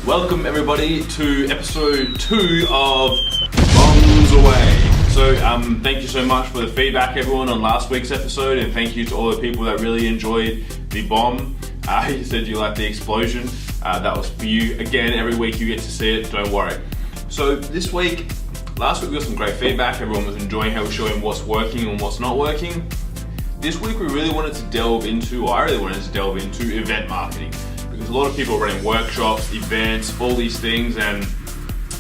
Welcome everybody to episode 2 of Bombs Away. So thank you so much for the feedback everyone on last week's episode, and thank you to all the people that really enjoyed the bomb. You said you liked the explosion. That was for you. Again, every week you get to see it, don't worry. So this week, last week we got some great feedback. Everyone was enjoying how we're showing what's working and what's not working. This week we really wanted to delve into event marketing, because a lot of people are running workshops, events, all these things, and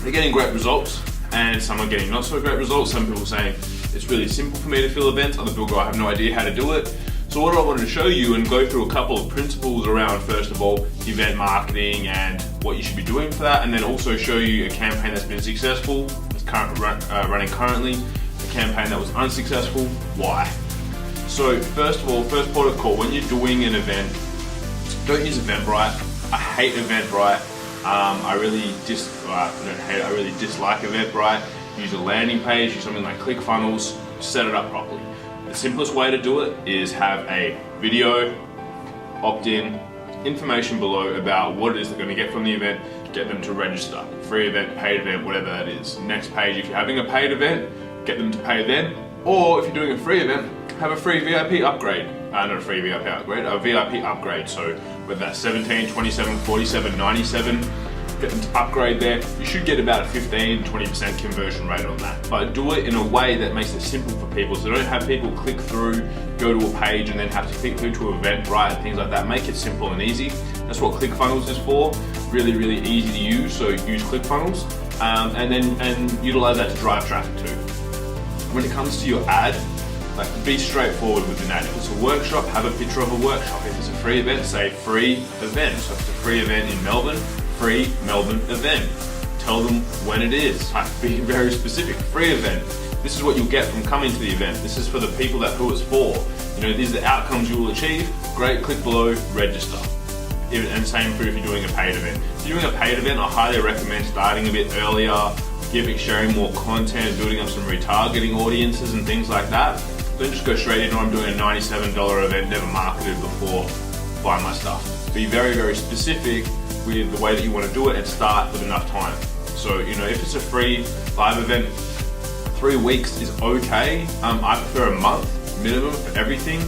they're getting great results, and some are getting not so great results. Some people are saying it's really simple for me to fill events, other people go, I have no idea how to do it. So what I wanted to show you and go through a couple of principles around, first of all, event marketing and what you should be doing for that, and then also show you a campaign that's been successful, that's running currently, a campaign that was unsuccessful, why. So first of all, first port of call, when you're doing an event, don't use Eventbrite. I hate Eventbrite. I really dislike Eventbrite. Use a landing page, use something like ClickFunnels, set it up properly. The simplest way to do it is have a video, opt-in, information below about what it is they're going to get from the event, get them to register. Free event, paid event, whatever that is. Next page, if you're having a paid event, get them to pay then. Or if you're doing a free event, have a free VIP upgrade. Not a free VIP upgrade, a VIP upgrade. So whether that's 17, 27, 47, 97, get them to upgrade there. You should get about a 15-20% conversion rate on that. But do it in a way that makes it simple for people. So don't have people click through, go to a page and then have to click through to Eventbrite and things like that. Make it simple and easy. That's what ClickFunnels is for. Really, really easy to use. So use ClickFunnels and utilize that to drive traffic too. When it comes to your ad, be straightforward with an ad. If it's a workshop, have a picture of a workshop. If it's a free event, say free event. So if it's a free event in Melbourne, free Melbourne event. Tell them when it is. Be very specific. Free event. This is what you'll get from coming to the event. This is for the people who it's for. These are the outcomes you will achieve. Great, click below, register. And same for if you're doing a paid event. If you're doing a paid event, I highly recommend starting a bit earlier, sharing more content, building up some retargeting audiences and things like that. Don't just go straight into I'm doing a $97 event, never marketed before, buy my stuff. Be very, very specific with the way that you want to do it and start with enough time. So, if it's a free live event, 3 weeks is okay. I prefer a month minimum for everything.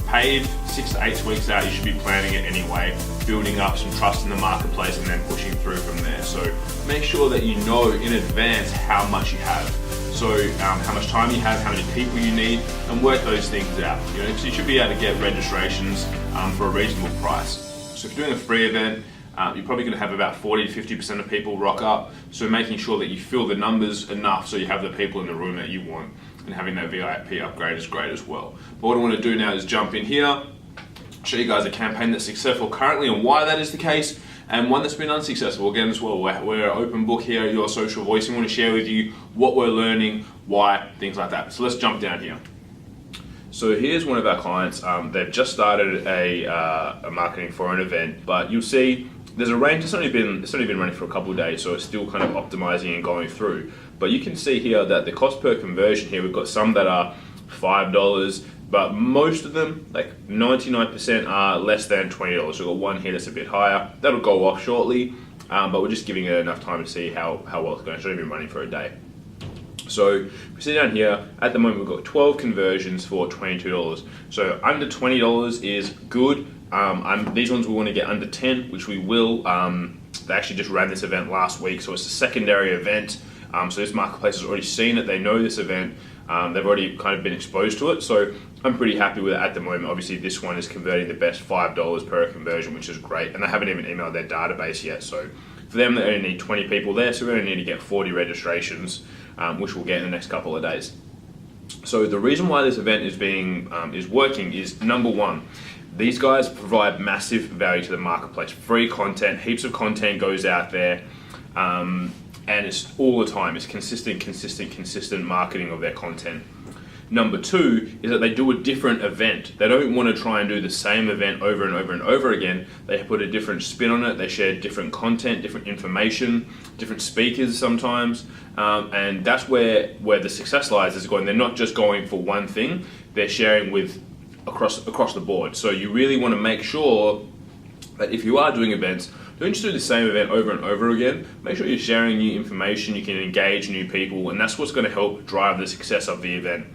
Paid 6 to 8 weeks out, you should be planning it anyway, building up some trust in the marketplace and then pushing through from there. So make sure that you know in advance how much you have. So how much time you have, how many people you need, and work those things out. So you should be able to get registrations for a reasonable price. So if you're doing a free event, you're probably going to have about 40 to 50% of people rock up. So making sure that you fill the numbers enough so you have the people in the room that you want, and having that VIP upgrade is great as well. But what I want to do now is jump in here, show you guys a campaign that's successful currently and why that is the case, and one that's been unsuccessful again as well. We're an open book here at Your Social Voice. We want to share with you what we're learning, why, things like that. So let's jump down here. So here's one of our clients. They've just started a marketing for an event, but you'll see there's a range. It's only been running for a couple of days, so it's still kind of optimizing and going through. But you can see here that the cost per conversion here, we've got some that are $5, but most of them, like 99%, are less than $20. We've got one here that's a bit higher. That'll go off shortly, but we're just giving it enough time to see how well it's going. It's only been running for a day. So if we see down here, at the moment we've got 12 conversions for $22. So under $20 is good. These ones we want to get under 10, which we will. They actually just ran this event last week, so it's a secondary event. So this marketplace has already seen it, they know this event, they've already kind of been exposed to it, so I'm pretty happy with it at the moment. Obviously this one is converting the best $5 per conversion, which is great, and they haven't even emailed their database yet, so for them they only need 20 people there, so we only need to get 40 registrations, which we'll get in the next couple of days. So the reason why this event is working is, number one, these guys provide massive value to the marketplace. Free content, heaps of content goes out there, and it's all the time. It's consistent marketing of their content. Number two is that they do a different event. They don't want to try and do the same event over and over and over again. They put a different spin on it. They share different content, different information, different speakers sometimes, and that's where the success lies. Is going. They're not just going for one thing. They're sharing with across the board. So you really want to make sure that if you are doing events, Don't just do the same event over and over again. Make sure you're sharing new information, you can engage new people, and that's what's going to help drive the success of the event.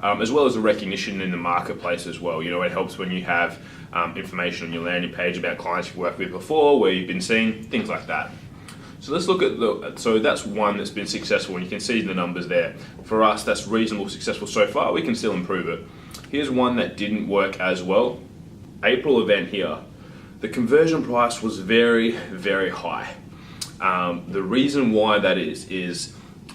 As well as the recognition in the marketplace as well. You know, it helps when you have information on your landing page about clients you've worked with before, where you've been seen, things like that. So let's look at so that's one that's been successful, and you can see the numbers there. For us, that's reasonable, successful so far. We can still improve it. Here's one that didn't work as well. April event here. The conversion price was very, very high. The reason why that is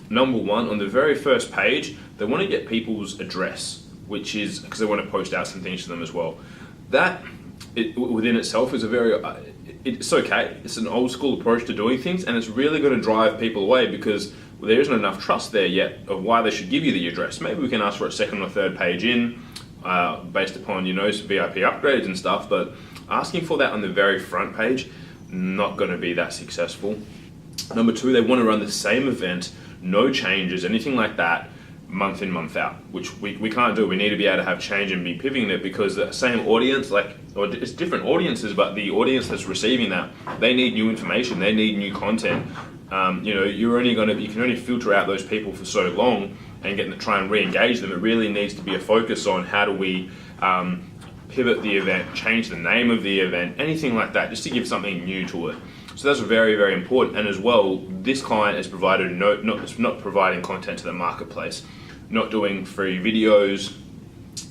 number one, on the very first page, they want to get people's address, which is because they want to post out some things to them as well. That within itself is a very, it's okay. It's an old school approach to doing things, and it's really going to drive people away because there isn't enough trust there yet of why they should give you the address. Maybe we can ask for a second or third page in, based upon, you know, some VIP upgrades and stuff, but asking for that on the very front page, not going to be that successful. Number two, they want to run the same event, no changes, anything like that, month in, month out, which we can't do. We need to be able to have change and be pivoting it, because the same audience, or it's different audiences, but the audience that's receiving that, they need new information, they need new content. You know, you can only filter out those people for so long and try and re-engage them. It really needs to be a focus on how do we pivot the event, change the name of the event, anything like that, just to give something new to it. So that's very, very important. And as well, this client is not providing content to the marketplace, not doing free videos,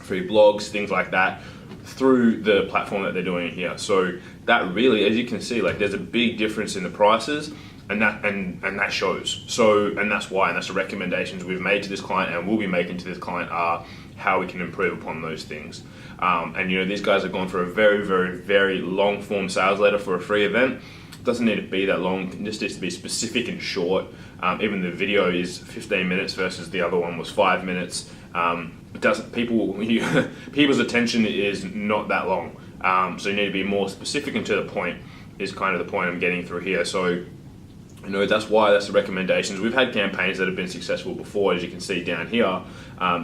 free blogs, things like that through the platform that they're doing here. So that really, as you can see, like there's a big difference in the prices, and that shows. So, and that's why, and that's the recommendations we've made to this client and will be making to this client are how we can improve upon those things. And you know, these guys have gone for a very, very, very long form sales letter for a free event. It doesn't need to be that long, it just needs to be specific and short. Even the video is 15 minutes versus the other one was 5 minutes. People's attention is not that long. So you need to be more specific and to the point is kind of the point I'm getting through here. So, you know, that's the recommendations. We've had campaigns that have been successful before, as you can see down here.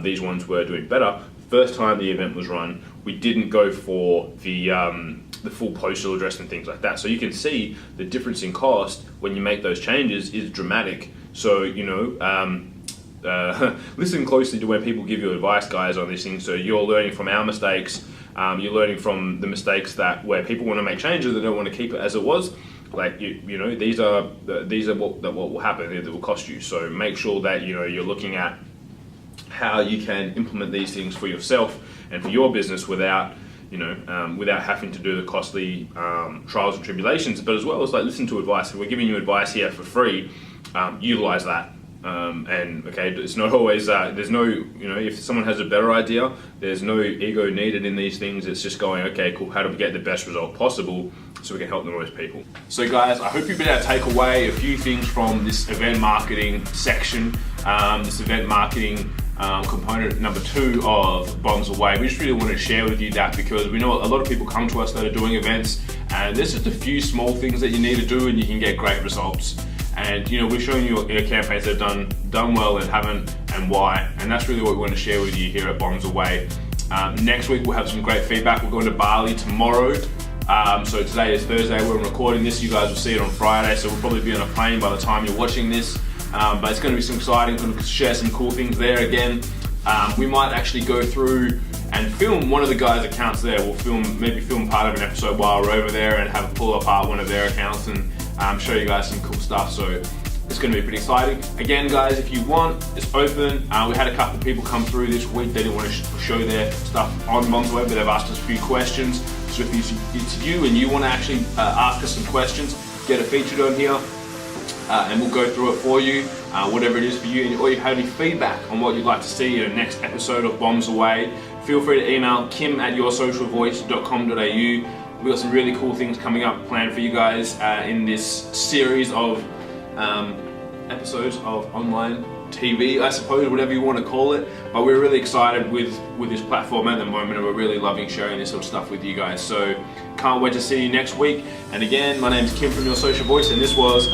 These ones were doing better. First time the event was run, we didn't go for the full postal address and things like that. So you can see the difference in cost when you make those changes is dramatic. So, you know, listen closely to when people give you advice, guys, on these things. So you're learning from our mistakes. You're learning from the mistakes where people want to make changes, they don't want to keep it as it was. Like you know, these are what will happen. It will cost you. So make sure that you know you're looking at how you can implement these things for yourself and for your business without having to do the costly trials and tribulations. But as well as like listen to advice. If we're giving you advice here for free, utilize that. And okay, it's not always there's no, you know, if someone has a better idea, there's no ego needed in these things. It's just going, okay, cool, how do we get the best result possible so we can help the most people? So guys, I hope you've been able to take away a few things from this event marketing section, this event marketing component number 2 of Bombs Away. We just really want to share with you that because we know a lot of people come to us that are doing events, and there's just a few small things that you need to do and you can get great results. And you know, we're showing you campaigns that have done well and haven't, and why. And that's really what we want to share with you here at Bombs Away. Next week we'll have some great feedback. We're going to Bali tomorrow. So today is Thursday. We're recording this. You guys will see it on Friday. So we'll probably be on a plane by the time you're watching this. But it's going to be some exciting. We're going to share some cool things there again. We might actually go through and film one of the guys' accounts there. We'll maybe film part of an episode while we're over there and have pull apart one of their accounts and show you guys some cool stuff. So it's going to be pretty exciting. Again, guys, if you want, it's open. We had a couple of people come through this week. They didn't want to show their stuff on Bombs Away, but they've asked us a few questions. So if it's you and you want to actually ask us some questions, get it featured on here, and we'll go through it for you, whatever it is for you. Or you have any feedback on what you'd like to see in the next episode of Bombs Away, feel free to email kim@yoursocialvoice.com.au. We've got some really cool things coming up planned for you guys in this series of episodes of online TV, I suppose, whatever you want to call it. But we're really excited with this platform at the moment, and we're really loving sharing this sort of stuff with you guys. So can't wait to see you next week. And again, my name is Kim from Your Social Voice, and this was